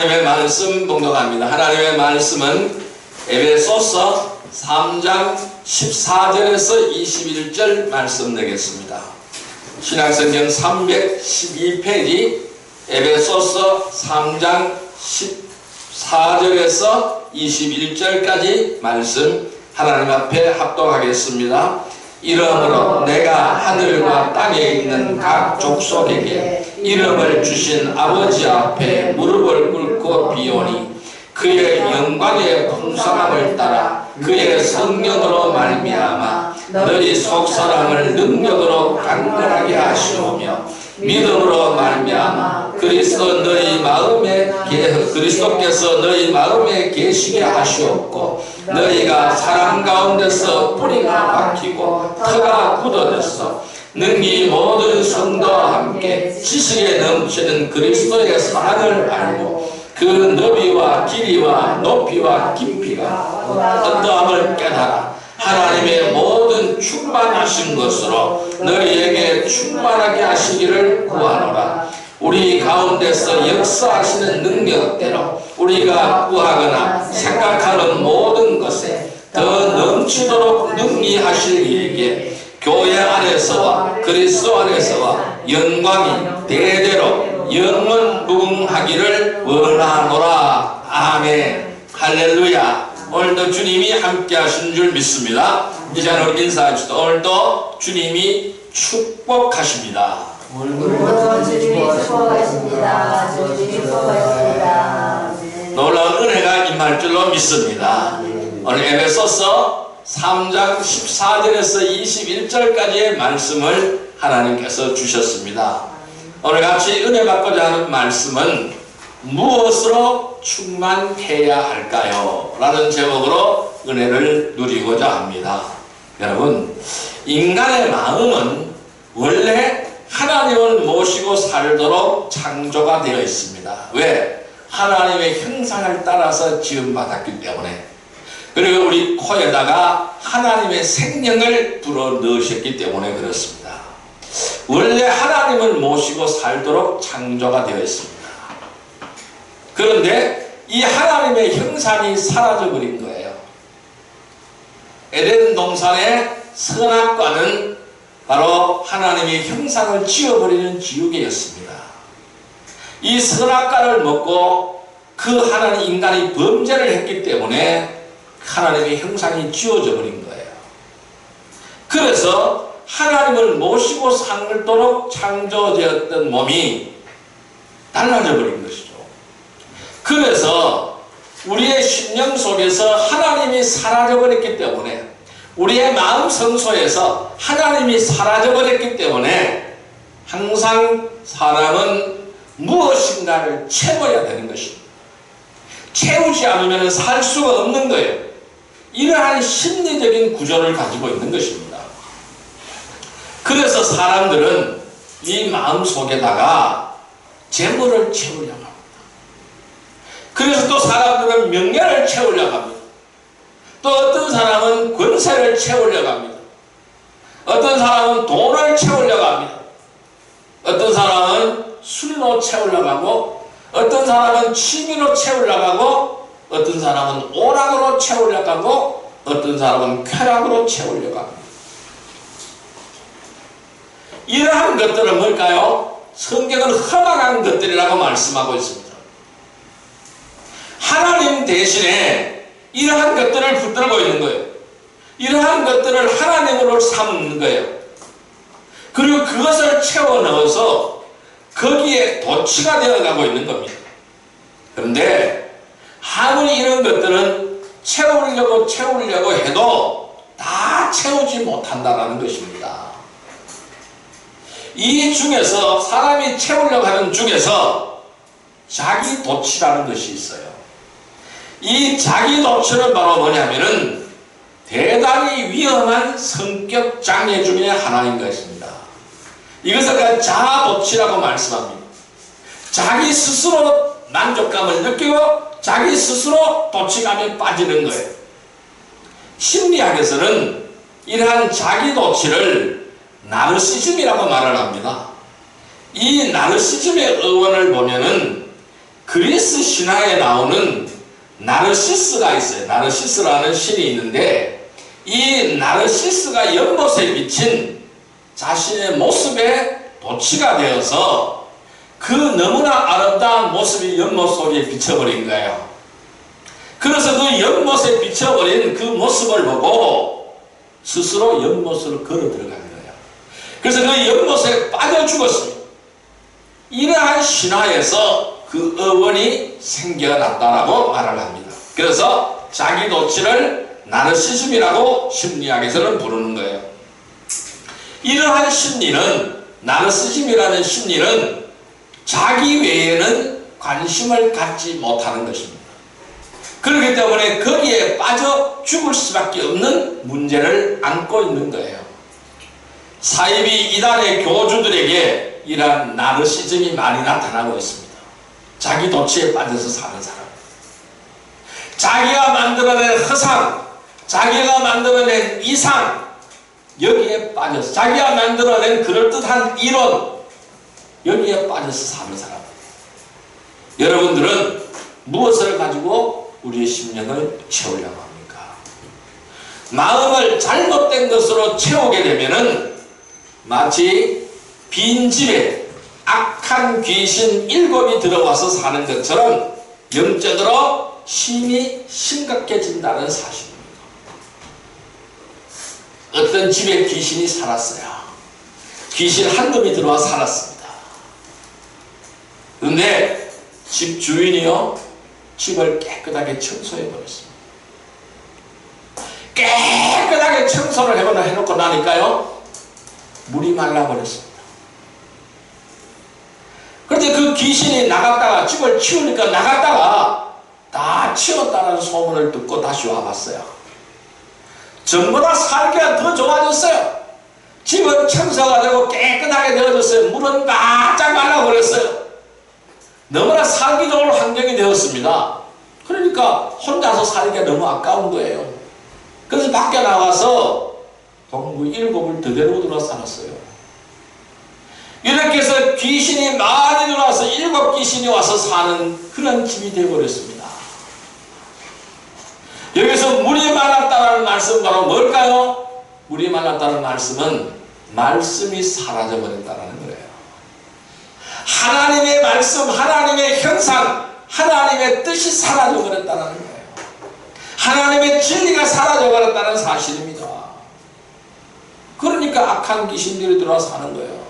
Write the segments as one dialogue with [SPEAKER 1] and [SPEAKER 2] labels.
[SPEAKER 1] 하나님의 말씀 봉독합니다. 하나님의 말씀은 에베소서 3장 14절에서 21절 말씀 되겠습니다. 신약성경 312페이지 에베소서 3장 14절에서 21절까지 말씀 하나님 앞에 합독하겠습니다. 이러므로 내가 하늘과 땅에 있는 각 족속에게 이름을 주신 아버지 앞에 무릎을 꿇고 비오니 그의 영광의 풍성함을 따라 그의 성령으로 말미암아 너희 속사람을 능력으로 강건하게 하시오며 믿음으로 말미암아 그리스도께서 너희 마음에 계시게 하시옵고 너희가 사랑 가운데서 뿌리가 박히고 터가 굳어져서 능히 모든 성도와 함께 지식에 넘치는 그리스도의 사랑을 알고 그 너비와 길이와 높이와 깊이가 어떠함을 깨달아 하나님의 모든 충만하신 것으로 너희에게 충만하게 하시기를 구하노라. 우리 가운데서 역사하시는 능력대로 우리가 구하거나 생각하는 모든 것에 더 넘치도록 능히 하실 이에게 교회 안에서와 그리스도 안에서와 영광이 대대로 영원 무궁하기를 원하노라. 아멘. 할렐루야. 오늘도 주님이 함께 하신 줄 믿습니다. 이제 우리 인사합시다. 오늘도 주님이 축복하십니다.
[SPEAKER 2] 오늘도 주님이 축복하십니다. 주님이 축복하십니다.
[SPEAKER 1] 놀라운 은혜가 임할 줄로 믿습니다. 오늘 에베소서 3장 14절에서 21절까지의 말씀을 하나님께서 주셨습니다. 오늘 같이 은혜 받고자 하는 말씀은 무엇으로 충만해야 할까요? 라는 제목으로 은혜를 누리고자 합니다. 여러분, 인간의 마음은 원래 하나님을 모시고 살도록 창조가 되어 있습니다. 왜? 하나님의 형상을 따라서 지음받았기 때문에. 그리고 우리 코에다가 하나님의 생명을 불어 넣으셨기 때문에 그렇습니다. 원래 하나님을 모시고 살도록 창조가 되어 있습니다. 그런데 이 하나님의 형상이 사라져버린 거예요. 에덴 동산의 선악과는 바로 하나님의 형상을 지워버리는 지우개였습니다. 이 선악과를 먹고 그 하나님 인간이 범죄를 했기 때문에 하나님의 형상이 지워져 버린 거예요. 그래서 하나님을 모시고 살도록 창조되었던 몸이 달라져 버린 것이죠. 그래서 우리의 심령 속에서 하나님이 사라져버렸기 때문에 우리의 마음 성소에서 하나님이 사라져버렸기 때문에 항상 사람은 무엇인가를 채워야 되는 것입니다. 채우지 않으면 살 수가 없는 거예요. 이러한 심리적인 구조를 가지고 있는 것입니다. 그래서 사람들은 이 마음 속에다가 재물을 채우려고 합니다. 그래서 또 사람들은 명예를 채우려고 합니다. 또 어떤 사람은 권세를 채우려고 합니다. 어떤 사람은 돈을 채우려고 합니다. 어떤 사람은 술로 채우려고 하고 어떤 사람은 취미로 채우려고 하고 어떤 사람은 오락으로 채우려고 하고 어떤 사람은 쾌락으로 채우려고 합니다. 이러한 것들은 뭘까요? 성경은 허망한 것들이라고 말씀하고 있습니다. 하나님 대신에 이러한 것들을 붙들고 있는 거예요. 이러한 것들을 하나님으로 삼는 거예요. 그리고 그것을 채워 넣어서 거기에 도취가 되어가고 있는 겁니다. 그런데 아무리 이런 것들은 채우려고 해도 다 채우지 못한다는 것입니다. 이 중에서 사람이 채우려고 하는 중에서 자기 도취라는 것이 있어요. 이 자기 도취는 바로 뭐냐면은 대단히 위험한 성격 장애 중에 하나인 것입니다. 이것을 자아도취라고 말씀합니다. 자기 스스로 만족감을 느끼고 자기 스스로 도취감에 빠지는 거예요. 심리학에서는 이러한 자기도취를 나르시즘이라고 말을 합니다. 이 나르시즘의 어원을 보면은 그리스 신화에 나오는 나르시스가 있어요. 나르시스라는 신이 있는데 이 나르시스가 연못에 비친 자신의 모습에 도취가 되어서 그 너무나 아름다운 모습이 연못 속에 비쳐버린 거예요. 그래서 그 연못에 비쳐버린 그 모습을 보고 스스로 연못으로 걸어 들어간 거예요. 그래서 그 연못에 빠져 죽었습니다. 이러한 신화에서 그 어원이 생겨났다라고 말을 합니다. 그래서 자기 도취를 나르시즘이라고 심리학에서는 부르는 거예요. 이러한 심리는, 나르시즘이라는 심리는 자기 외에는 관심을 갖지 못하는 것입니다. 그렇기 때문에 거기에 빠져 죽을 수밖에 없는 문제를 안고 있는 거예요. 사이비 이단의 교주들에게 이러한 나르시즘이 많이 나타나고 있습니다. 자기 도취에 빠져서 사는 사람, 자기가 만들어낸 허상, 자기가 만들어낸 이상, 여기에 빠져서 자기가 만들어낸 그럴듯한 이론, 여기에 빠져서 사는 사람. 여러분들은 무엇을 가지고 우리의 심령을 채우려고 합니까? 마음을 잘못된 것으로 채우게 되면은 마치 빈집에 악한 귀신 7이 들어와서 사는 것처럼 영적으로 심히 심각해진다는 사실입니다. 어떤 집에 귀신이 살았어요. 귀신 한 놈이 들어와 살았습니다. 그런데 집 주인이요, 집을 깨끗하게 청소해 버렸습니다. 깨끗하게 청소를 해놓고 나니까요, 물이 말라버렸습니다. 그런데 그 귀신이 나갔다가, 집을 치우니까 나갔다가 다 치웠다는 소문을 듣고 다시 와봤어요. 전보다 살기가 더 좋아졌어요. 집은 청소가 되고 깨끗하게 되어졌어요. 물은 바짝 말라버렸어요. 너무나 살기 좋은 환경이 되었습니다. 그러니까 혼자서 살기가 너무 아까운 거예요. 그래서 밖에 나가서 동무 7을 더 데리고 들어와 살았어요. 이렇게 해서 귀신이 많이 들어와서 7 귀신이 와서 사는 그런 집이 되어버렸습니다. 여기서 물이 말랐다는 말씀은 바로 뭘까요? 물이 말랐다는 말씀은 말씀이 사라져버렸다는 거예요. 하나님의 말씀, 하나님의 형상, 하나님의 뜻이 사라져버렸다는 거예요. 하나님의 진리가 사라져버렸다는 사실입니다. 그러니까 악한 귀신들이 들어와서 사는 거예요.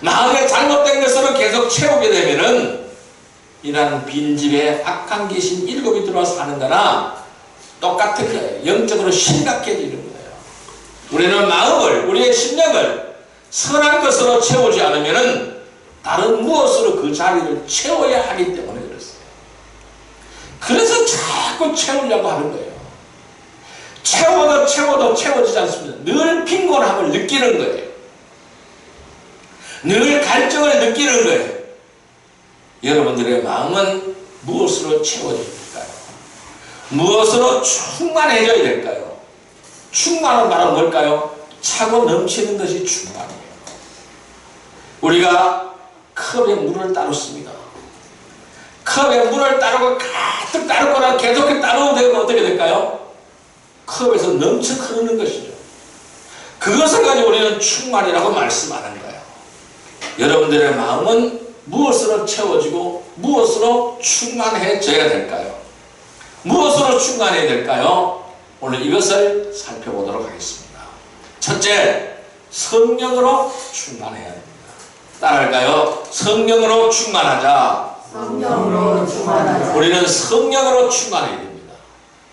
[SPEAKER 1] 마음에 잘못된 것으로 계속 채우게 되면은 이런 빈집에 악한 귀신 7이 들어와서 사는 거나 똑같은 거예요. 영적으로 심각해지는 거예요. 우리는 마음을, 우리의 심령을 선한 것으로 채우지 않으면은 다른 무엇으로 그 자리를 채워야 하기 때문에 그랬어요. 그래서 자꾸 채우려고 하는 거예요. 채워도 채워지지 않습니다. 늘 빈곤함을 느끼는 거예요. 늘 갈증을 느끼는 거예요. 여러분들의 마음은 무엇으로 채워질까요? 무엇으로 충만해져야 될까요? 충만은 바로 뭘까요? 차고 넘치는 것이 충만이에요. 우리가 컵에 물을 따르습니다. 컵에 물을 따르고 가득 따르거나 계속해서 따르면 되면 어떻게 될까요? 컵에서 넘쳐 흐르는 것이죠. 그것을 가지고 우리는 충만이라고 말씀하는 거예요. 여러분들의 마음은 무엇으로 채워지고 무엇으로 충만해져야 될까요? 무엇으로 충만해야 될까요? 오늘 이것을 살펴보도록 하겠습니다. 첫째, 성령으로 충만해야 됩니다. 따라할까요? 성령으로 충만하자.
[SPEAKER 2] 성령으로 충만하자.
[SPEAKER 1] 우리는 성령으로 충만해야 됩니다.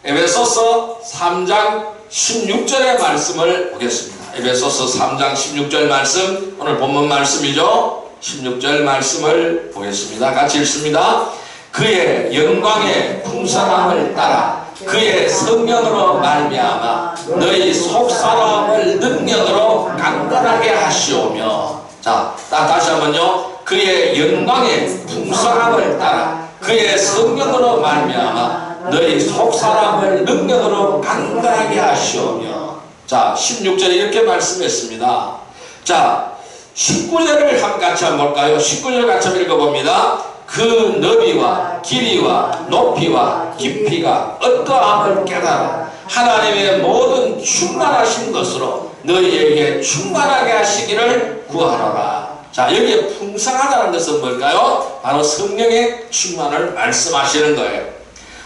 [SPEAKER 1] 에베소서 3장 16절의 말씀을 보겠습니다. 에베소서 3장 16절 말씀, 오늘 본문 말씀이죠. 16절 말씀을 보겠습니다. 같이 읽습니다. 그의 영광의 풍성함을 따라 그의 성령으로 말미암아 너희 속사람을 능력으로 강건하게 하시오며. 자, 다시 한번요. 그의 영광의 풍성함을 따라 그의 성령으로 말미암아 너희 속사람을 능력으로 강건하게 하시오며. 자, 16절에 이렇게 말씀했습니다. 자, 19절을 같이 한번 볼까요? 19절 같이 한번 읽어봅니다. 그 너비와 길이와 높이와 깊이가 어떠함을 깨달아 하나님의 모든 충만하신 것으로 너희에게 충만하게 하시기를 구하노라. 자, 여기에 풍성하다는 것은 뭘까요? 바로 성령의 충만을 말씀하시는 거예요.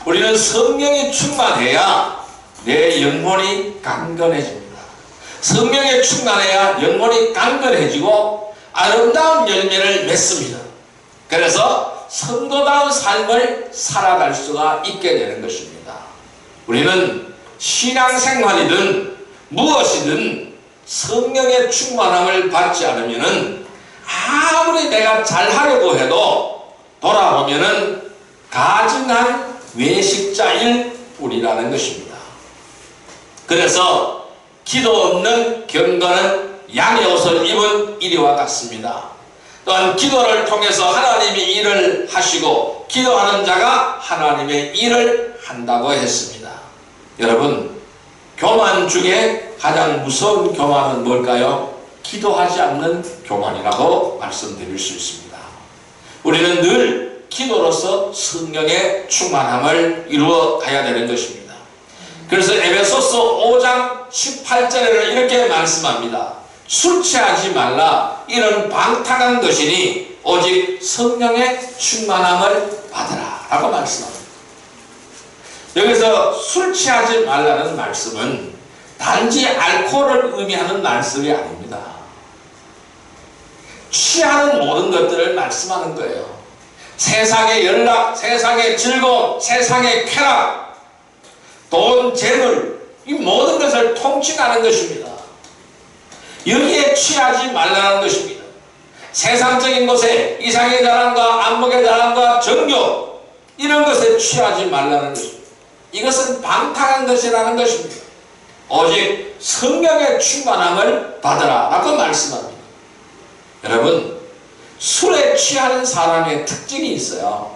[SPEAKER 1] 우리는 성령이 충만해야 내 영혼이 강건해집니다. 성령에 충만해야 영혼이 강건해지고 아름다운 열매를 맺습니다. 그래서 성도다운 삶을 살아갈 수가 있게 되는 것입니다. 우리는 신앙생활이든 무엇이든 성령의 충만함을 받지 않으면 아무리 내가 잘하려고 해도 돌아보면 가증한 외식자일 뿐이라는 것입니다. 그래서 기도 없는 경건은 양의 옷을 입은 이리와 같습니다. 또한 기도를 통해서 하나님이 일을 하시고 기도하는 자가 하나님의 일을 한다고 했습니다. 여러분, 교만 중에 가장 무서운 교만은 뭘까요? 기도하지 않는 교만이라고 말씀드릴 수 있습니다. 우리는 늘 기도로서 성령의 충만함을 이루어 가야 되는 것입니다. 그래서 에베소서 5장 18절에는 이렇게 말씀합니다. 술 취하지 말라. 이런 방탕한 것이니 오직 성령의 충만함을 받으라 라고 말씀합니다. 여기서 술 취하지 말라는 말씀은 단지 알코올을 의미하는 말씀이 아닙니다. 취하는 모든 것들을 말씀하는 거예요. 세상의 연락, 세상의 즐거움, 세상의 쾌락, 돈, 재물, 이 모든 것을 통칭하는 것입니다. 여기에 취하지 말라는 것입니다. 세상적인 것에 이상의 자랑과 안목의 자랑과 정욕, 이런 것에 취하지 말라는 것입니다. 이것은 방탕한 것이라는 것입니다. 오직 성령의 충만함을 받으라 라고 말씀합니다. 여러분, 술에 취하는 사람의 특징이 있어요.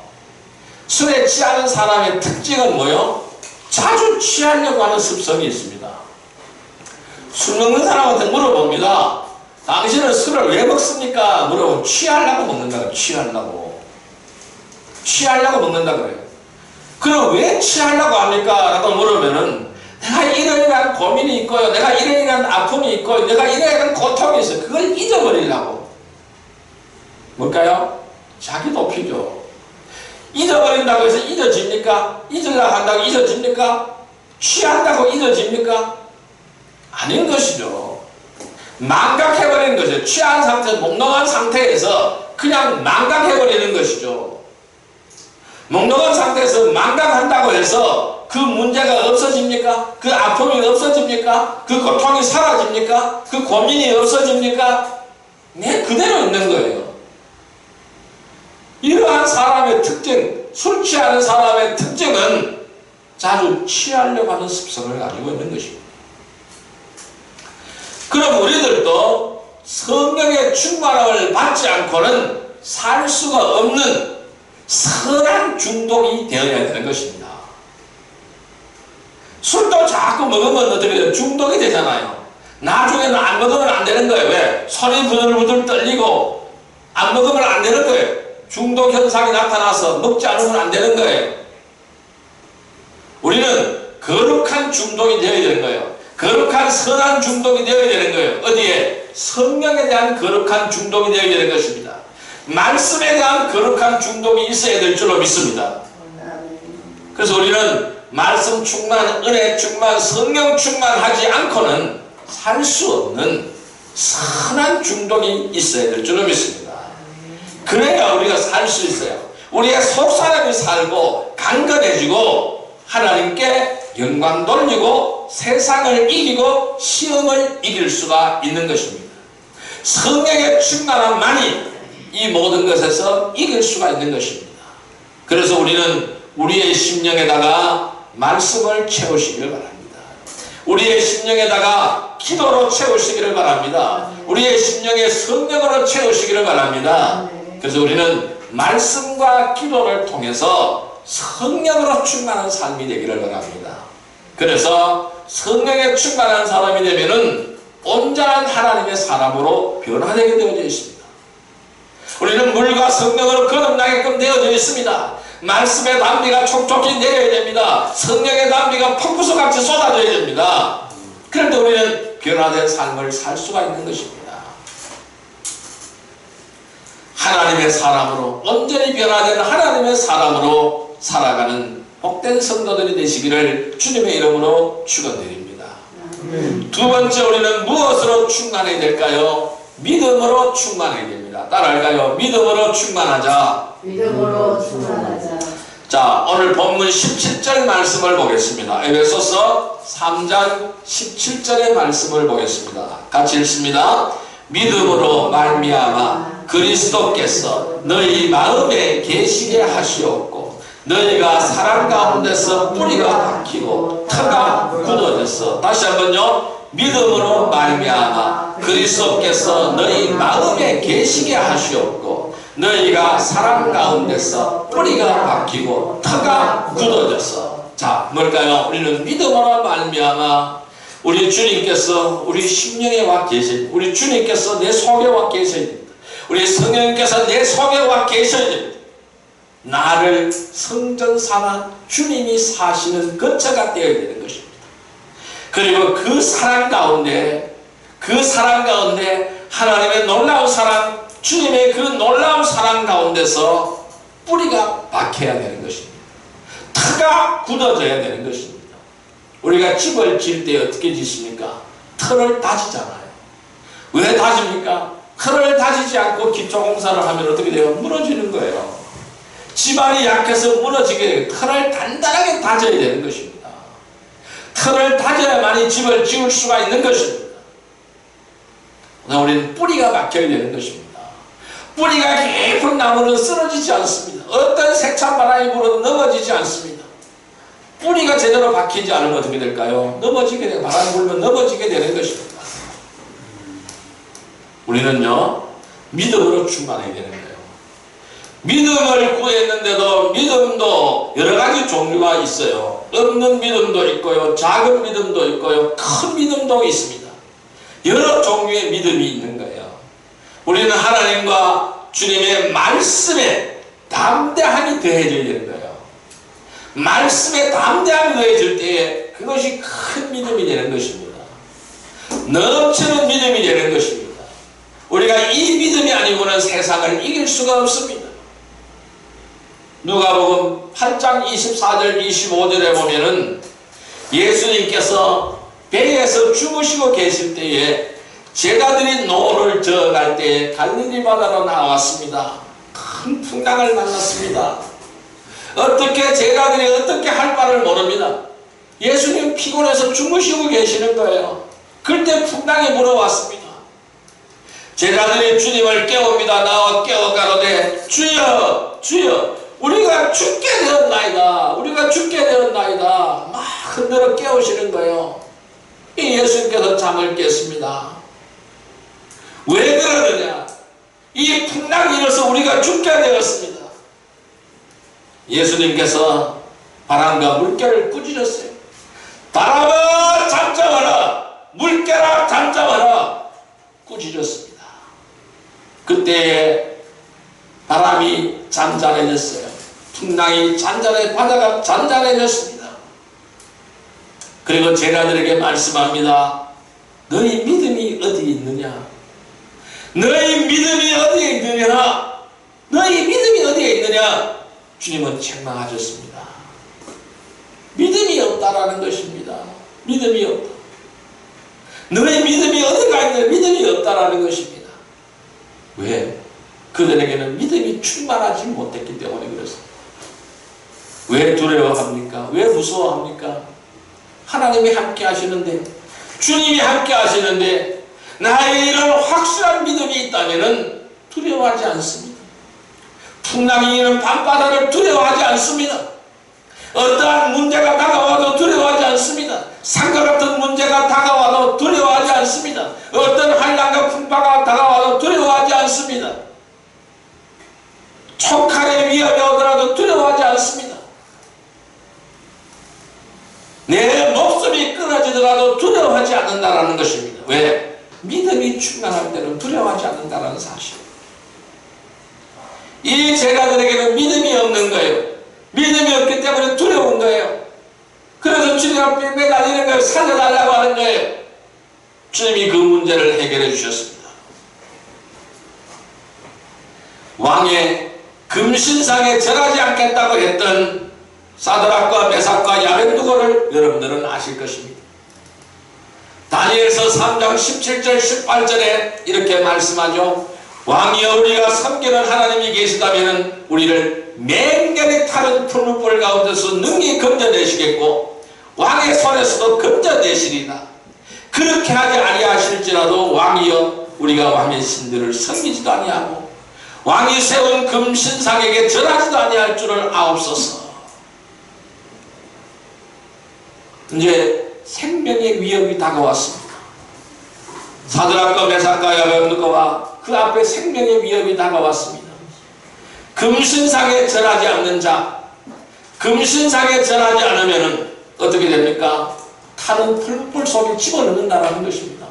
[SPEAKER 1] 술에 취하는 사람의 특징은 뭐요? 자주 취하려고 하는 습성이 있습니다. 술 먹는 사람한테 물어봅니다. 당신은 술을 왜 먹습니까? 물어보면 취하려고 먹는다. 취하려고 먹는다 그래요. 그럼 왜 취하려고 합니까? 라고 물으면은 내가 이러이러한 고민이 있고요. 내가 이러이러한 아픔이 있고 내가 이러이러한 고통이 있어요. 그걸 잊어버리려고. 뭘까요? 자기 높이죠. 잊어버린다고 해서 잊어집니까? 잊으려고 한다고 잊어집니까? 취한다고 잊어집니까? 아닌 것이죠. 망각해버리는 것이죠. 취한 상태에서, 몽롱한 상태에서 그냥 망각해버리는 것이죠. 몽롱한 상태에서 망각한다고 해서 그 문제가 없어집니까? 그 아픔이 없어집니까? 그 고통이 사라집니까? 그 고민이 없어집니까? 네, 그대로 있는 거예요. 이러한 사람의 특징, 술 취하는 사람의 특징은 자주 취하려고 하는 습성을 가지고 있는 것입니다. 그럼 우리들도 성령의 충만함을 받지 않고는 살 수가 없는 선한 중독이 되어야 되는 것입니다. 술도 자꾸 먹으면 어떻게 돼요? 중독이 되잖아요. 나중에는 안 먹으면 안 되는 거예요. 왜? 손이 부들부들 떨리고 안 먹으면 안 되는 거예요. 중독 현상이 나타나서 먹지 않으면 안 되는 거예요. 우리는 거룩한 중독이 되어야 되는 거예요. 거룩한 선한 중독이 되어야 되는 거예요. 어디에? 성령에 대한 거룩한 중독이 되어야 되는 것입니다. 말씀에 대한 거룩한 중독이 있어야 될 줄로 믿습니다. 그래서 우리는 말씀 충만, 은혜 충만, 성령 충만하지 않고는 살 수 없는 선한 중독이 있어야 될 줄로 믿습니다. 그래야 우리가 살 수 있어요. 우리의 속사람이 살고 강건해지고 하나님께 영광 돌리고 세상을 이기고 시험을 이길 수가 있는 것입니다. 성령의 충만함만이 이 모든 것에서 이길 수가 있는 것입니다. 그래서 우리는 우리의 심령에다가 말씀을 채우시기를 바랍니다. 우리의 심령에다가 기도로 채우시기를 바랍니다. 우리의 심령에 성령으로 채우시기를 바랍니다. 그래서 우리는 말씀과 기도를 통해서 성령으로 충만한 삶이 되기를 바랍니다. 그래서 성령에 충만한 사람이 되면은 온전한 하나님의 사람으로 변화되게 되어져 있습니다. 우리는 물과 성령으로 거듭나게끔 되어져 있습니다. 말씀의 담비가 촉촉히 내려야 됩니다. 성령의 담비가 폭포수같이 쏟아져야 됩니다. 그런데 우리는 변화된 삶을 살 수가 있는 것입니다. 하나님의 사람으로, 온전히 변화된 하나님의 사람으로 살아가는 복된 성도들이 되시기를 주님의 이름으로 축원드립니다. 두 번째, 우리는 무엇으로 충만해야 될까요? 믿음으로 충만해야 됩니다. 따라할까요? 믿음으로 충만하자.
[SPEAKER 2] 믿음으로 충만하자.
[SPEAKER 1] 자, 오늘 본문 17절 말씀을 보겠습니다. 에베소서 3장 17절의 말씀을 보겠습니다. 같이 읽습니다. 믿음으로 말미암아 그리스도께서 너희 마음에 계시게 하시옵고 너희가 사랑 가운데서 뿌리가 박히고 터가 굳어졌어. 다시 한번요. 믿음으로 말미암아 그리스도께서 너희 마음에 계시게 하시옵고 너희가 사랑 가운데서 뿌리가 박히고 터가 굳어졌어. 자, 뭘까요? 우리는 믿음으로 말미암아 우리 주님께서 우리 심령에 와 계십니다. 우리 주님께서 내 속에 와 계십니다. 우리 성령께서 내 속에 와 계셔야 됩니다. 나를 성전 삼아 주님이 사시는 거처가 되어야 되는 것입니다. 그리고 그 사랑 가운데 하나님의 놀라운 사랑, 주님의 그 놀라운 사랑 가운데서 뿌리가 박혀야 되는 것입니다. 터가 굳어져야 되는 것입니다. 우리가 집을 지을 때 어떻게 짓습니까? 터를 다지잖아요. 왜 다집니까? 터를 다지지 않고 기초공사를 하면 어떻게 돼요? 무너지는 거예요. 집안이 약해서 무너지게 돼요. 터를 단단하게 다져야 되는 것입니다. 터를 다져야만이 집을 지을 수가 있는 것입니다. 우리는 뿌리가 박혀야 되는 것입니다. 뿌리가 깊은 나무는 쓰러지지 않습니다. 어떤 세찬 바람이 불어도 넘어지지 않습니다. 뿌리가 제대로 박히지 않으면 어떻게 될까요? 넘어지게 돼요. 바람이 불면 넘어지게 되는 것입니다. 우리는요, 믿음으로 충만해야 되는 거예요. 믿음을 구했는데도 믿음도 여러 가지 종류가 있어요. 없는 믿음도 있고요, 작은 믿음도 있고요, 큰 믿음도 있습니다. 여러 종류의 믿음이 있는 거예요. 우리는 하나님과 주님의 말씀에 담대함이 더해져야 되는 거예요. 말씀에 담대함이 더해질 때에 그것이 큰 믿음이 되는 것입니다. 넘치는 믿음이 되는 것입니다. 우리가 이 믿음이 아니고는 세상을 이길 수가 없습니다. 누가복음 8장 24절 25절에 보면은 예수님께서 배에서 주무시고 계실 때에 제자들이 노를 저어갈 때에 갈릴리 바다로 나왔습니다. 큰 풍랑을 만났습니다. 어떻게 제자들이 어떻게 할 바를 모릅니다. 예수님 피곤해서 주무시고 계시는 거예요. 그때 풍랑이 불어왔습니다. 제자들이 주님을 깨웁니다. 나와 깨워 가로되 주여 주여 우리가 죽게 되었나이다. 우리가 죽게 되었나이다. 막 흔들어 깨우시는 거예요. 이 예수님께서 잠을 깼습니다. 왜 그러느냐? 이 풍랑이 일어서 우리가 죽게 되었습니다. 예수님께서 바람과 물결을 꾸짖었어요. 바람아 잠잠하라. 물결아 잠잠하라. 꾸짖었습니다. 그때 바람이 잔잔해졌어요. 풍랑이 바다가 잔잔해졌습니다. 그리고 제자들에게 말씀합니다. 너희 믿음이 어디 있느냐? 너희 믿음이 어디에 있느냐? 너희 믿음이 어디에 있느냐? 주님은 책망하셨습니다. 믿음이 없다라는 것입니다. 믿음이 없다. 너희 믿음이 어디가 있느냐? 믿음이 없다라는 것입니다. 왜? 그들에게는 믿음이 충만하지 못했기 때문에 그렇습니다. 왜 두려워합니까? 왜 무서워합니까? 하나님이 함께 하시는데, 주님이 함께 하시는데 나의 이런 확실한 믿음이 있다면 두려워하지 않습니다. 풍랑이 이는 밤바다를 두려워하지 않습니다. 어떠한 문제가 다가와도 두려워하지 않습니다. 산과 같은 문제가 다가와도 두려워하지 않습니다. 어떤 한량과 풍파가 다가와도 두려워하지 않습니다. 총칼의 위협이 오더라도 두려워하지 않습니다. 내 목숨이 끊어지더라도 두려워하지 않는다라는 것입니다. 왜? 믿음이 충만할 때는 두려워하지 않는다라는 사실. 이 제자들에게는 믿음이 없는 거예요. 믿음이 없기 때문에 두려운 거예요. 그래서 주님 앞에 매달리는 거예요. 살려달라고 하는 거예요. 주님이 그 문제를 해결해 주셨습니다. 왕의 금신상에 절하지 않겠다고 했던 사드락과 메삭과 야벤누고를 여러분들은 아실 것입니다. 다니엘서 3장 17절 18절에 이렇게 말씀하죠. 왕이여 우리가 섬기는 하나님이 계시다면 우리를 맹렬히 타는 풀무불 가운데서 능히 건져내시겠고 왕의 손에서도 건져내시리다. 그렇게 하지 아니하실지라도 왕이여 우리가 왕의 신들을 섬기지도 아니하고 왕이 세운 금신상에게 절하지도 아니할 줄을 아옵소서. 이제 생명의 위협이 다가왔습니다. 사드락과 메삭과 야벤누고와 그 앞에 생명의 위협이 다가왔습니다. 금신상에 절하지 않는 자, 금신상에 절하지 않으면 어떻게 됩니까? 타는 풀불 속에 집어넣는다는 것입니다.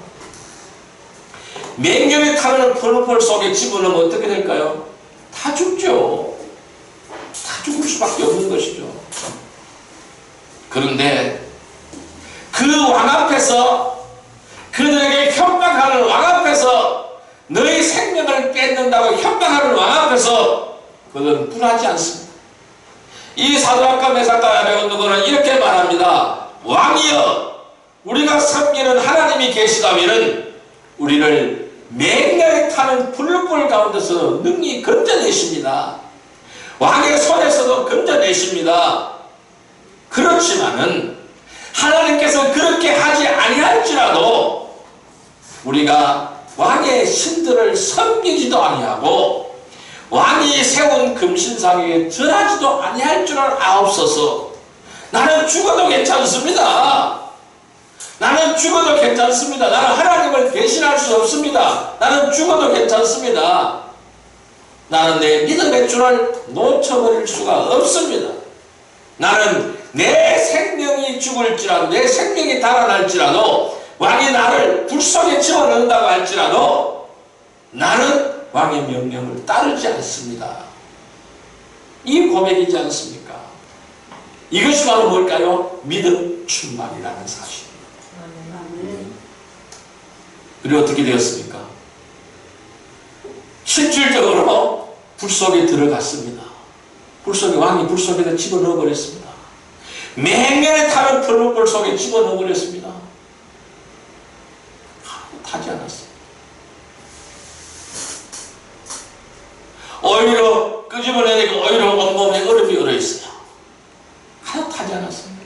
[SPEAKER 1] 맹렬히 타는 풀불 속에 집어넣으면 어떻게 될까요? 다 죽죠. 다 죽을 수밖에 없는 것이죠. 그런데 그 왕 앞에서, 그들에게 협박하는 왕 앞에서, 너희 생명을 뺏는다고 협박하는 왕 앞에서 그들은 굴하지 않습니다. 이 사드락과 메삭과 야벤누고는 이렇게 말합니다. 왕이여 우리가 섬기는 하나님이 계시다면 우리를 맹렬히 타는 불불 가운데서 능히 건져내십니다. 왕의 손에서도 건져내십니다. 그렇지만은 하나님께서 그렇게 하지 아니할지라도 우리가 왕의 신들을 섬기지도 아니하고 왕이 세운 금신상에 절하지도 아니할 줄을 아옵소서. 나는 죽어도 괜찮습니다. 나는 죽어도 괜찮습니다. 나는 하나님을 배신할 수 없습니다. 나는 죽어도 괜찮습니다. 나는 내 믿음의 줄을 놓쳐버릴 수가 없습니다. 나는 내 생명이 죽을지라도, 내 생명이 달아날지라도, 왕이 나를 불 속에 집어넣는다고 할지라도 나는 왕의 명령을 따르지 않습니다. 이 고백이지 않습니까? 이것이 바로 뭘까요? 믿음 충만이라는 사실입니다. 그리고 어떻게 되었습니까? 실질적으로 불 속에 들어갔습니다. 왕이 불 속에다 집어넣어 버렸습니다. 맹렬히 타는 풀무불 속에 집어넣어 버렸습니다. 타지 않았어요. 오히려 끄집어내니까 오히려 온몸에 얼음이 얼어있어요. 하나도 타지 않았습니다.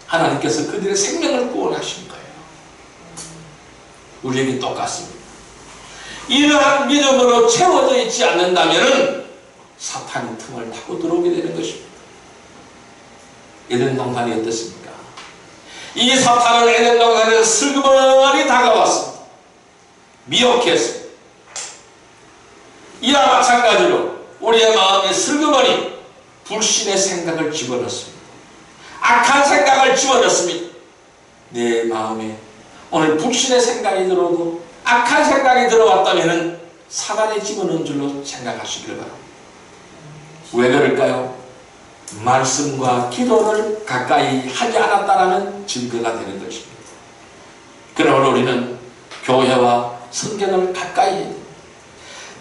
[SPEAKER 1] 하나님께서 그들의 생명을 구원하신 거예요. 우리에게 똑같습니다. 이러한 믿음으로 채워져 있지 않는다면 사탄이 틈을 타고 들어오게 되는 것입니다. 에덴 동산이 어떻습니까? 이 사탄은 에덴 동산에서 슬그머니 다가왔습니다. 미혹했습니다. 이와 마찬가지로 우리의 마음에 슬그머니 불신의 생각을 집어넣습니다. 악한 생각을 집어넣습니다. 내 마음에 오늘 불신의 생각이 들어오고 악한 생각이 들어왔다면 사단이 집어넣은 줄로 생각하시기를 바랍니다. 왜 그럴까요? 말씀과 기도를 가까이 하지 않았다라는 증거가 되는 것입니다. 그러므로 우리는 교회와 성경을 가까이 해야 됩니다.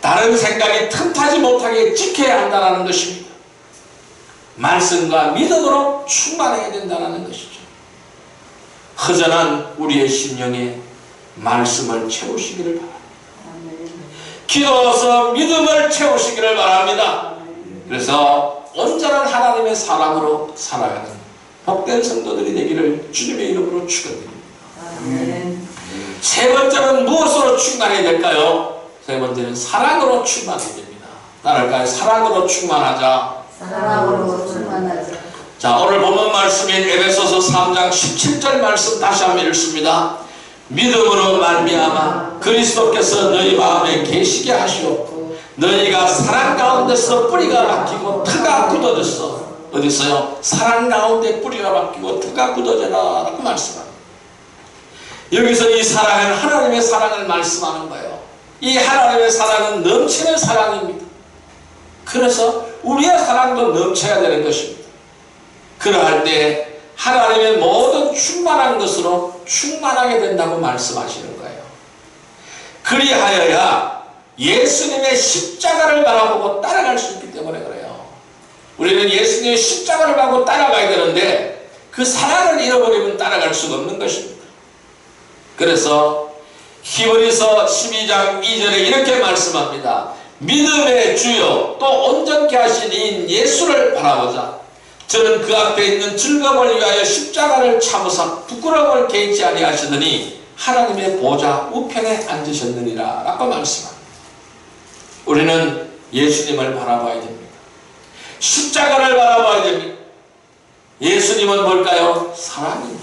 [SPEAKER 1] 다른 생각이 틈타지 못하게 지켜야 한다는 것입니다. 말씀과 믿음으로 충만해야 된다는 것이죠. 허전한 우리의 심령에 말씀을 채우시기를 바랍니다. 기도로서 믿음을 채우시기를 바랍니다. 그래서 온전한 하나님의 사랑으로 살아가는 복된 성도들이 되기를 주님의 이름으로 축원드립니다. 세 번째는 무엇으로 충만해야 될까요? 세 번째는 사랑으로 충만해야 됩니다. 따라할까요? 사랑으로 충만하자.
[SPEAKER 2] 사랑으로 충만하자.
[SPEAKER 1] 자, 오늘 본문 말씀인 에베소서 3장 17절 말씀 다시 한번 읽습니다. 믿음으로 말미암아 그리스도께서 너희 마음에 계시게 하시옵고 너희가 사랑 가운데서 뿌리가 박히고 터가 굳어졌어. 어디 있어요? 사랑 가운데 뿌리가 박히고 터가 굳어져라 라고 말씀합니다. 여기서 이 사랑은 하나님의 사랑을 말씀하는 거예요. 이 하나님의 사랑은 넘치는 사랑입니다. 그래서 우리의 사랑도 넘쳐야 되는 것입니다. 그러할 때 하나님의 모든 충만한 것으로 충만하게 된다고 말씀하시는 거예요. 그리하여야 예수님의 십자가를 바라보고 따라갈 수 있기 때문에 그래요. 우리는 예수님의 십자가를 보고 따라가야 되는데 그 사랑을 잃어버리면 따라갈 수가 없는 것입니다. 그래서 히브리서 12장 2절에 이렇게 말씀합니다. 믿음의 주요 또 온전케 하신 이인 예수를 바라보자. 저는 그 앞에 있는 즐거움을 위하여 십자가를 참으사 부끄러움을 개의치 아니하시더니 하나님의 보좌 우편에 앉으셨느니라 라고 말씀합니다. 우리는 예수님을 바라봐야 됩니다. 십자가를 바라봐야 됩니다. 예수님은 뭘까요? 사랑입니다.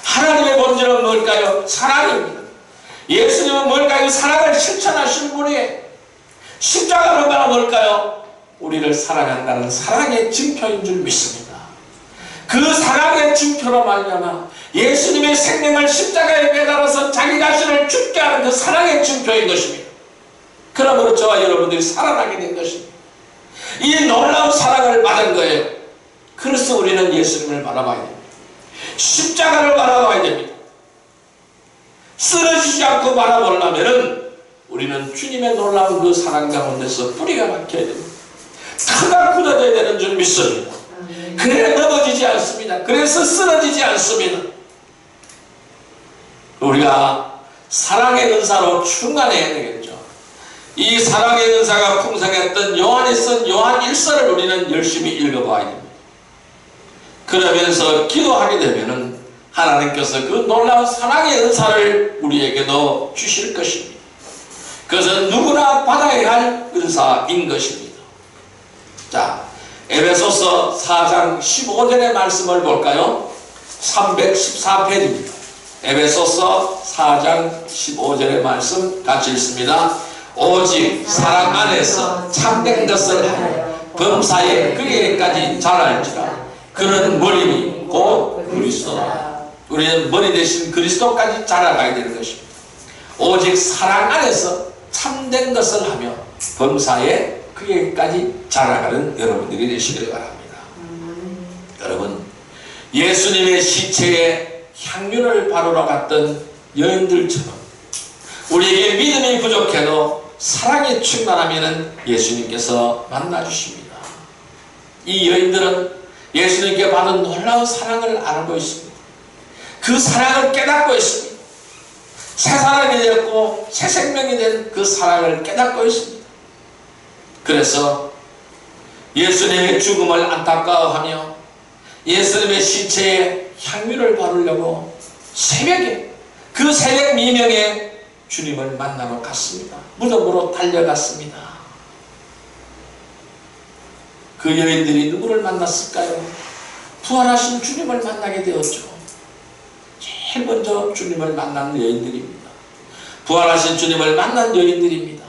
[SPEAKER 1] 하나님의 본질은 뭘까요? 사랑입니다. 예수님은 뭘까요? 사랑을 실천하신 분이에요. 십자가를 바라볼까요? 우리를 사랑한다는 사랑의 증표인 줄 믿습니다. 그 사랑의 증표로 말미암아 예수님의 생명을 십자가에 매달아서 자기 자신을 죽게 하는 그 사랑의 증표인 것입니다. 그러므로 저와 여러분들이 살아나게 된 것입니다. 이 놀라운 사랑을 받은 거예요. 그래서 우리는 예수님을 바라봐야 됩니다. 십자가를 바라봐야 됩니다. 쓰러지지 않고 바라보려면 우리는 주님의 놀라운 그 사랑 가운데서 뿌리가 박혀야 됩니다. 터가 굳어져야 되는 줄 믿습니다. 그래야 넘어지지 않습니다. 그래서 쓰러지지 않습니다. 우리가 사랑의 은사로 충만해야 되겠죠. 이 사랑의 은사가 풍성했던 요한이 쓴 요한 1서를 우리는 열심히 읽어봐야 됩니다. 그러면서 기도하게 되면은 하나님께서 그 놀라운 사랑의 은사를 우리에게도 주실 것입니다. 그것은 누구나 받아야 할 은사인 것입니다. 자, 에베소서 4장 15절의 말씀을 볼까요? 314페이지입니다. 에베소서 4장 15절의 말씀 같이 읽습니다. 오직 사랑 안에서 참된 것을 하여 범사에 그에게까지 자랄지라. 그는 머리니 곧 그리스도라. 우리는 머리 대신 그리스도까지 자라가야 되는 것입니다. 오직 사랑 안에서 참된 것을 하며 범사에 그에게까지 자라가는 여러분들이 되시길 바랍니다. 여러분, 예수님의 시체에 향유를 바르러 갔던 여인들처럼 우리에게 믿음이 부족해도 사랑이 충만하면 예수님께서 만나주십니다. 이 여인들은 예수님께 받은 놀라운 사랑을 알고 있습니다. 그 사랑을 깨닫고 있습니다. 새 사람이 되었고 새 생명이 된 그 사랑을 깨닫고 있습니다. 그래서 예수님의 죽음을 안타까워하며 예수님의 시체에 향유를 바르려고 새벽에 그 새벽 미명에 주님을 만나러 갔습니다. 무덤으로 달려갔습니다. 그 여인들이 누구를 만났을까요? 부활하신 주님을 만나게 되었죠. 제일 먼저 주님을 만난 여인들입니다. 부활하신 주님을 만난 여인들입니다.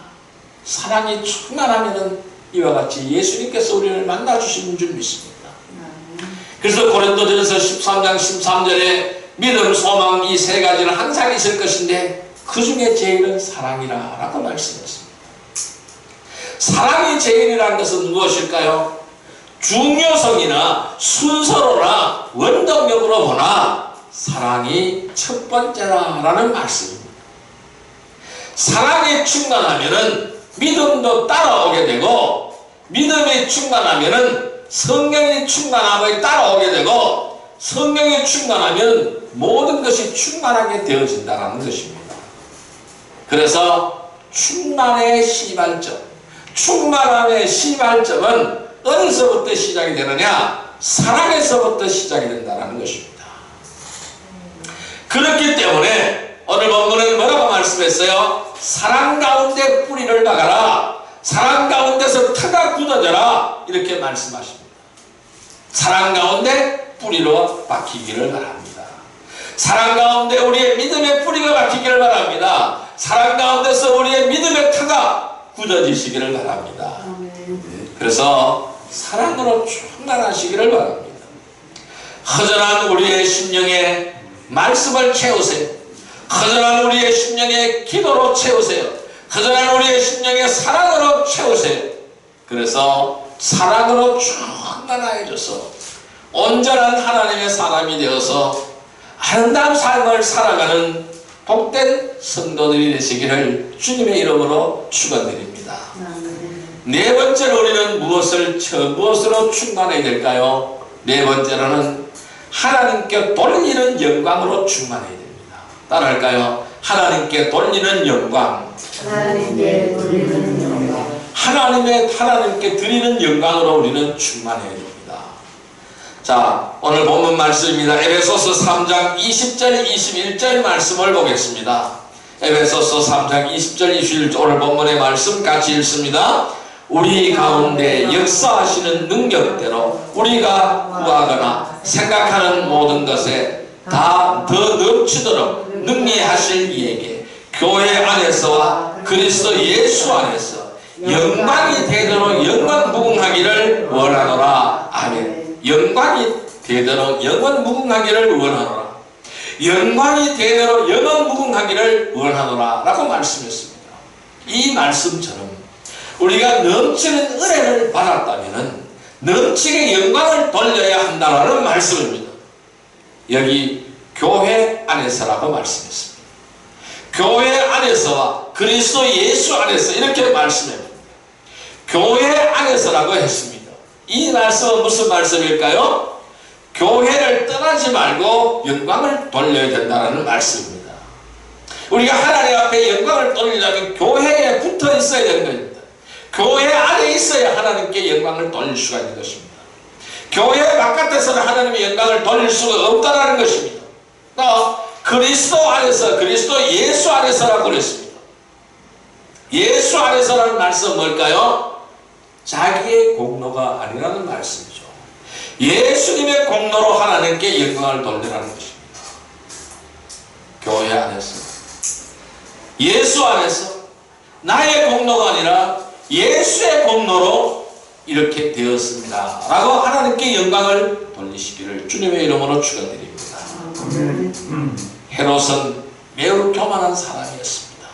[SPEAKER 1] 사랑이 충만하면 이와 같이 예수님께서 우리를 만나주시는 줄 믿습니다. 그래서 고린도전서 13장 13절에 믿음, 소망 이 세 가지는 항상 있을 것인데 그 중에 제일은 사랑이라 라고 말씀했습니다. 사랑이 제일이라는 것은 무엇일까요? 중요성이나 순서로나 원동력으로 보나 사랑이 첫 번째라는 말씀입니다. 사랑이 충만하면은 믿음도 따라오게 되고, 믿음이 충만하면은 성령이 충만함에 따라오게 되고, 성령이 충만하면 모든 것이 충만하게 되어진다는 것입니다. 그래서 충만의 시발점, 충만함의 시발점은 어디서부터 시작이 되느냐? 사랑에서부터 시작이 된다는 것입니다. 그렇기 때문에 오늘 본문은 뭐라고 말씀했어요? 사랑 가운데 뿌리를 박아라. 사랑 가운데서 터가 굳어져라. 이렇게 말씀하십니다. 사랑 가운데 뿌리로 박히기를 바랍니다. 사랑 가운데 우리의 믿음의 뿌리가 박히기를 바랍니다. 사랑 가운데서 우리의 믿음의 터가 굳어지시기를 바랍니다. 그래서 사랑으로 충만하시기를 바랍니다. 허전한 우리의 심령에 말씀을 채우세요. 허전한 우리의 심령에 기도로 채우세요. 허전한 우리의 심령에 사랑으로 채우세요. 그래서 사랑으로 충만해져서 온전한 하나님의 사람이 되어서 아름다운 삶을 살아가는 복된 성도들이 되시기를 주님의 이름으로 축원드립니다. 네 번째로 우리는 무엇으로 충만해야 될까요? 네 번째로는 하나님께 돌리는 영광으로 충만해야 됩니다. 따라할까요? 하나님께 돌리는 영광.
[SPEAKER 2] 하나님께 돌리는 영광.
[SPEAKER 1] 하나님께 드리는 영광으로 우리는 충만해야 됩니다. 자, 오늘 본문 말씀입니다. 에베소서 3장 20절 21절 말씀을 보겠습니다. 에베소서 3장 20절 21절 오늘 본문의 말씀 같이 읽습니다. 우리 가운데 역사하시는 능력대로 우리가 구하거나 생각하는 모든 것에 다 더 넘치도록 능히하실 이에게 교회 안에서와 그리스도 예수 안에서 영광이 되도록 영원 무궁하기를 원하노라. 아멘. 영광이 되도록 영원 무궁하기를 원하노라. 영광이 되도록 영원 무궁하기를 원하노라 라고 말씀했습니다. 이 말씀처럼 우리가 넘치는 은혜를 받았다면 넘치게 영광을 돌려야 한다는 말씀입니다. 여기 교회 안에서라고 말씀했습니다. 교회 안에서와 그리스도 예수 안에서 이렇게 말씀합니다. 교회 안에서라고 했습니다. 이 말씀은 무슨 말씀일까요? 교회를 떠나지 말고 영광을 돌려야 된다는 말씀입니다. 우리가 하나님 앞에 영광을 돌리려면 교회에 붙어 있어야 되는 겁니다. 교회 안에 있어야 하나님께 영광을 돌릴 수가 있는 것입니다. 교회 바깥에서는 하나님의 영광을 돌릴 수가 없다는 것입니다. 또 그리스도 안에서, 그리스도 예수 안에서라고 그랬습니다. 예수 안에서라는 말씀은 뭘까요? 자기의 공로가 아니라는 말씀이죠. 예수님의 공로로 하나님께 영광을 돌리라는 것입니다. 교회 안에서, 예수 안에서 나의 공로가 아니라 예수의 공로로 이렇게 되었습니다 라고 하나님께 영광을 돌리시기를 주님의 이름으로 축원드립니다. 헤롯은 매우 교만한 사람이었습니다.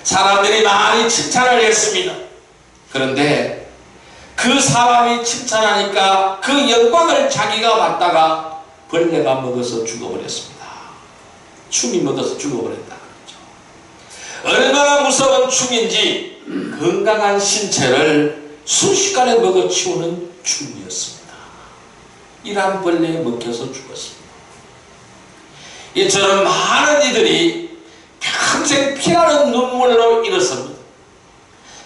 [SPEAKER 1] 사람들이 많이 칭찬을 했습니다. 그런데 그 사람이 칭찬하니까 그 영광을 자기가 받다가 벌레가 먹어서 죽어버렸습니다. 충이 먹어서 죽어버렸다. 얼마나 무서운 충인지 건강한 신체를 순식간에 먹어치우는 충이었습니다. 이란 벌레에 먹혀서 죽었습니다. 이처럼 많은 이들이 평생 피나는 눈물로 일었습니다.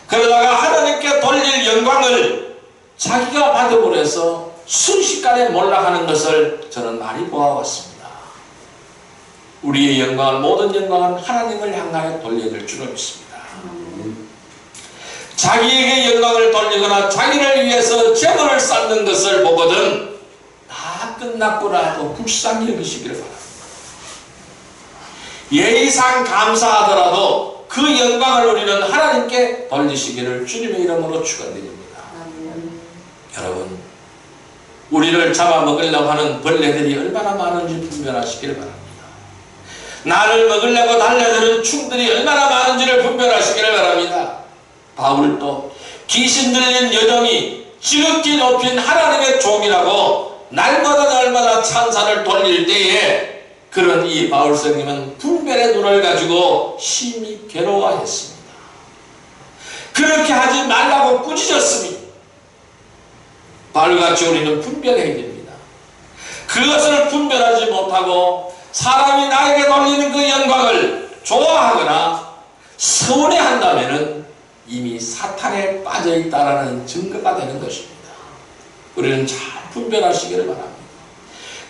[SPEAKER 1] 그러다가 하나님께 돌릴 영광을 자기가 받아버려서 순식간에 몰락하는 것을 저는 많이 보아왔습니다. 우리의 영광을, 모든 영광은 하나님을 향하여 돌려야 될 줄로 믿습니다. 자기에게 영광을 돌리거나 자기를 위해서 재물을 쌓는 것을 보거든 다 끝났구나 하고 불쌍히 여기시기를 바랍니다. 예의상 감사하더라도 그 영광을 우리는 하나님께 돌리시기를 주님의 이름으로 축원드립니다. 여러분, 우리를 잡아먹으려고 하는 벌레들이 얼마나 많은지 분별하시기를 바랍니다. 나를 먹으려고 달려드는 충들이 얼마나 많은지를 분별하시기를 바랍니다. 바울도 귀신 들린 여종이 지극히 높인 하나님의 종이라고 날마다 찬사를 돌릴 때에 그런 이 바울 선생님은 분별의 눈을 가지고 심히 괴로워했습니다. 그렇게 하지 말라고 꾸짖었습니다. 바울같이 우리는 분별해야 됩니다. 그것을 분별하지 못하고 사람이 나에게 돌리는 그 영광을 좋아하거나 서운해한다면 이미 사탄에 빠져있다라는 증거가 되는 것입니다. 우리는 잘 분별하시기를 바랍니다.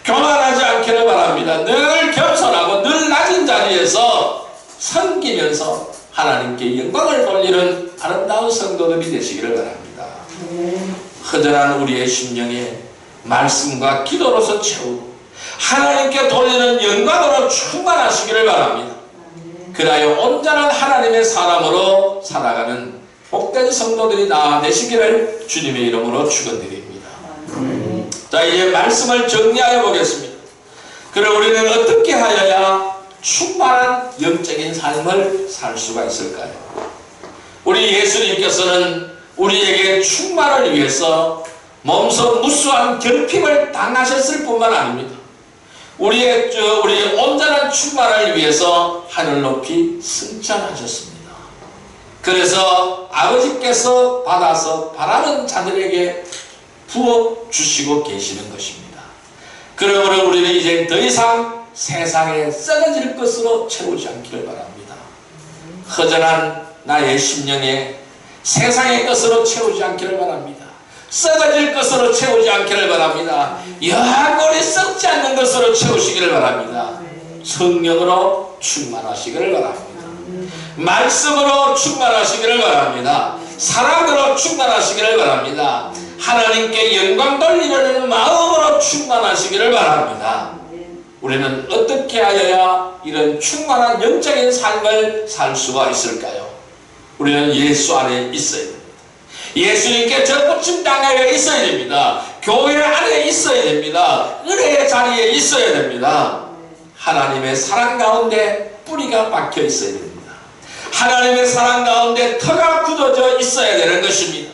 [SPEAKER 1] 교만하지 않기를 바랍니다. 늘 겸손하고 늘 낮은 자리에서 섬기면서 하나님께 영광을 돌리는 아름다운 성도들이 되시기를 바랍니다. 허전한 우리의 심령에 말씀과 기도로서 채우고 하나님께 돌리는 영광으로 충만하시기를 바랍니다. 그리하여 온전한 하나님의 사람으로 살아가는 복된 성도들이 다 되시기를 주님의 이름으로 축원드립니다. 자, 이제 말씀을 정리하여 보겠습니다. 그럼 우리는 어떻게 하여야 충만한 영적인 삶을 살 수가 있을까요? 우리 예수님께서는 우리에게 충만을 위해서 몸소 무수한 결핍을 당하셨을 뿐만 아닙니다. 우리의 온전한 충만을 위해서 하늘 높이 승천하셨습니다. 그래서 아버지께서 받아서 바라는 자들에게 부어주시고 계시는 것입니다. 그러므로 우리는 이제 더 이상 세상에 썩어질 것으로 채우지 않기를 바랍니다. 허전한 나의 심령에 세상의 것으로 채우지 않기를 바랍니다. 썩어질 것으로 채우지 않기를 바랍니다. 영원히 썩지 않는 것으로 채우시기를 바랍니다. 성령으로 충만하시기를 바랍니다. 말씀으로 충만하시기를 바랍니다. 사랑으로 충만하시기를 바랍니다. 하나님께 영광 돌리는 마음으로 충만하시기를 바랍니다. 우리는 어떻게 하여야 이런 충만한 영적인 삶을 살 수가 있을까요? 우리는 예수 안에 있어야 됩니다. 예수님께 접붙임 당에 있어야 됩니다. 교회 안에 있어야 됩니다. 은혜의 자리에 있어야 됩니다. 하나님의 사랑 가운데 뿌리가 박혀 있어야 됩니다. 하나님의 사랑 가운데 터가 굳어져 있어야 되는 것입니다.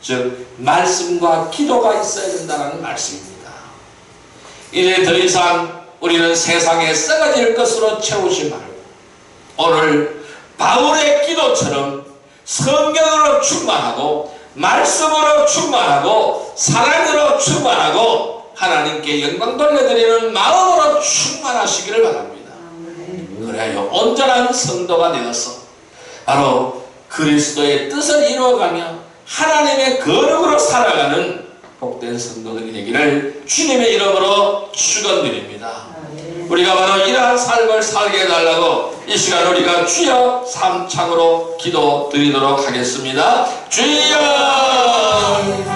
[SPEAKER 1] 즉 말씀과 기도가 있어야 된다는 말씀입니다. 이제 더 이상 우리는 세상에 썩어질 것으로 채우지 말고 오늘 바울의 기도처럼 성경으로 충만하고 말씀으로 충만하고 사랑으로 충만하고 하나님께 영광 돌려드리는 마음으로 충만하시기를 바랍니다. 그래야 온전한 성도가 되어서 바로 그리스도의 뜻을 이루어가며 하나님의 거룩으로 살아가는 복된 성도들이 되기를 주님의 이름으로 축원드립니다. 우리가 바로 이러한 삶을 살게 해달라고 이 시간 우리가 주여 삼창으로 기도 드리도록 하겠습니다. 주여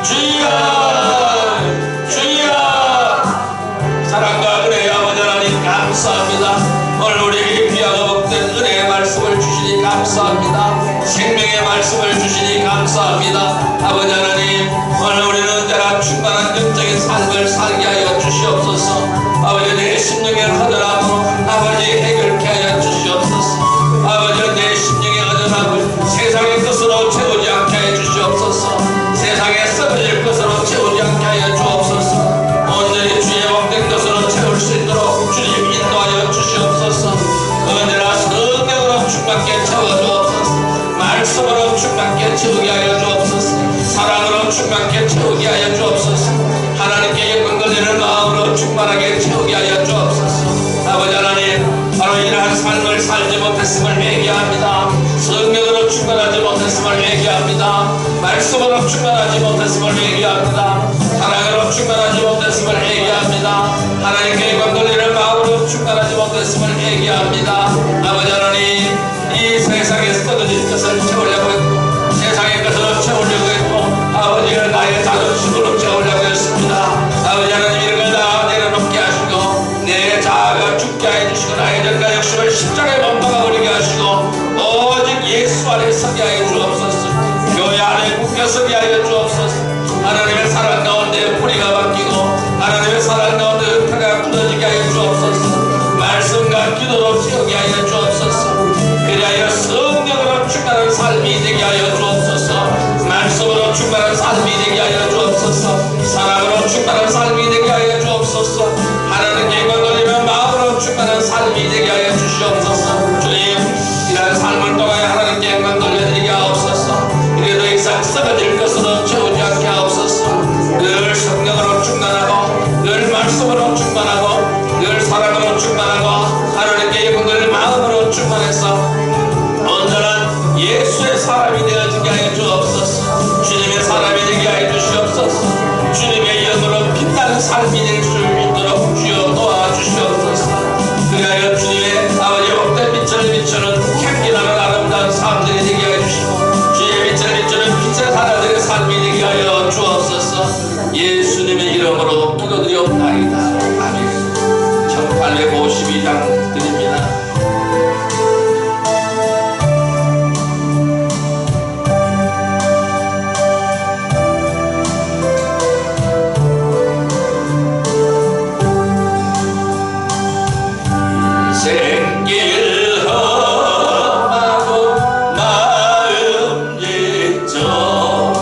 [SPEAKER 1] 주여 주여. 사랑과 은혜의 아버지 하나님 감사합니다. 오늘 우리에게 귀하고 복된 은혜의 말씀을 주시니 감사합니다. 생명의 말씀을 주시니 감사합니다. 아버지 하나님, 오늘 우리는 언제나 충만한 영적인 삶을 살게 하여 주시옵소서. 아버지, 내 심령의 허전함으로 아버지 해결케 하여 주시옵소서. 아버지, 내 심령의 허전함을 세상의 것으로 채우지 않게 하여 주시옵소서. 세상에 썩어질 것으로 채우지 않게 하여 주옵소서. 온전히 주의 복된 것으로 채울 수 있도록 주님 인도하여 주시옵소서. 언제나 성령으로 충만케 채워주옵소서. 말씀으로 충만케 채우게 하여 주옵소서. 사랑으로 충만케 채우게 하여 주옵소서. 하나님께 영광 돌리는 마음으로 충만하게 채우게 하여 주옵소서. 아버지 하나님, 바로 이러한 삶을 살지 못했음을 회개합니다. 성령으로 충만하지 못했음을 회개합니다. 말씀으로 충만하지 못했음을 회개합니다. 사랑으로 충만하지 못했음을 회개합니다. 하나님께 영광 돌리는 마음으로 충만하지 못했음을 회개합니다. 아버지 하나님, 이 세상에 썩어질 것을 채우려고 했고 세상의 것으로 채우려고 했고 아버지가 나의 자존심으로 채우려고 했습니다. 아버지 하나님, 이런 걸 다 내려놓게 하시고 내 자아가 죽게 해주시고 나의 전과 욕심을 십자가에 못 박아버리게 하시고 오직 예수 안에 서게 하여 주옵소서. 교회 안에 묶여 서게 하여 주옵소서. 하나님의 사랑 가운데 뿌리가 바뀌고 하나님의 사랑 가운데 흩어가 굳어지게 하여 주옵소서. 말씀과 기도로 채우게 하여 주옵소서. 그리하여 성령으로 충만한 삶이 되게 하여 주옵소서. 말씀으로 충만한 삶이 되게 하여 주옵소서. 사랑으로 충만한 삶이 되게 하여 주옵소서. 하나님께 영광 돌리는 마음으로 충만한 삶이 되게 하여 주시옵소서. 주님, 이러한 삶을 통하여 하나님께 영광 돌려드리게 하옵소서. 이래도 이상 썩어질 것으로 채우지 않게 하옵소서. 늘 성령으로 충만하고 늘 말씀으로 충만하고 늘 사랑으로 충만하고 하나님께 영광 돌리는 마음으로 충만해서 온전한 예수의 사람이 되어지게 하여 주옵소서. 주님의 사람이 되게 하여 주시옵소서. 주님의 영으로 빛나는 삶이 될 수 있도록 주여 도와주시옵소서. 그리하여 주님의 아버지 복된 빛을 비추는 향기나는 아름다운 삶들이 되게 하여 주시고 주의 빛을 비추는 빛의 사람들의 삶이 되게 하여 주옵소서. 예수님의 이름으로 기도드리옵나이다. 아멘. 1852장 드립니다. 생길 험하고 마음 지쳐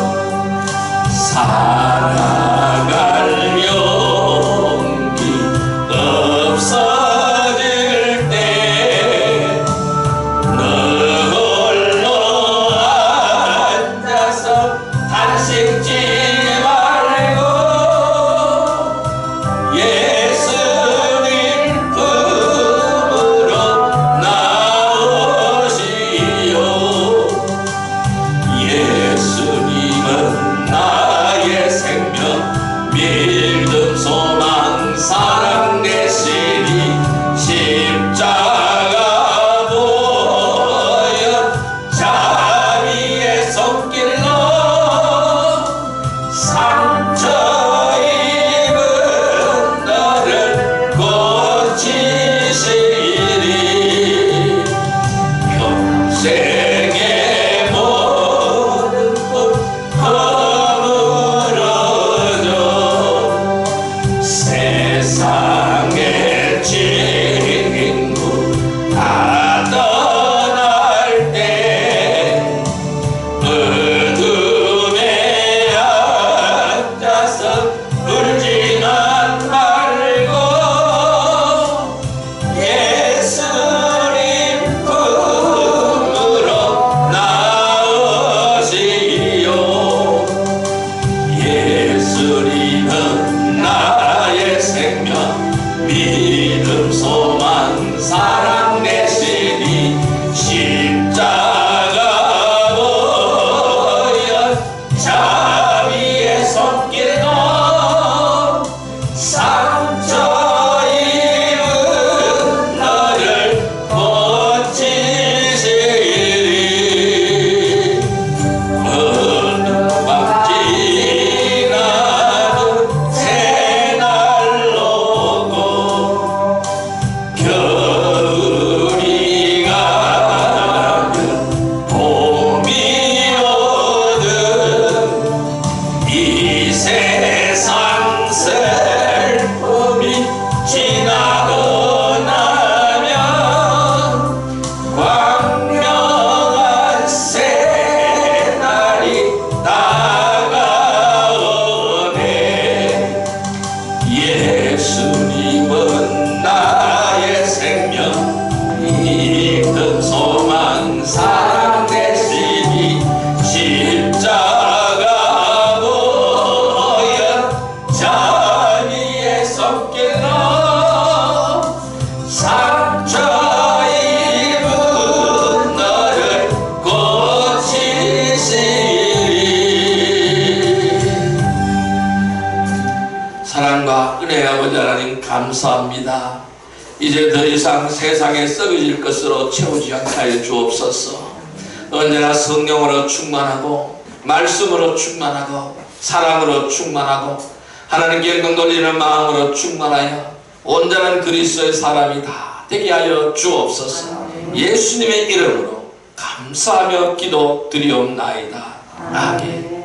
[SPEAKER 1] 예수님은 나의 생명, 큰 소망, 사랑 되시니 십자가 보혈 자비의 손길로 상처 입은 너를 고치시리. 사랑과 은혜의 아버지 하나님 감사합니다. 이제 더 이상 세상에 썩어질 것으로 채우지 않게 하여 주옵소서. 언제나 성령으로 충만하고 말씀으로 충만하고 사랑으로 충만하고 하나님께 영광 돌리는 마음으로 충만하여 온전한 그리스도의 사람이 다 되게 하여 주옵소서. 예수님의 이름으로 감사하며 기도 드리옵나이다. 아멘.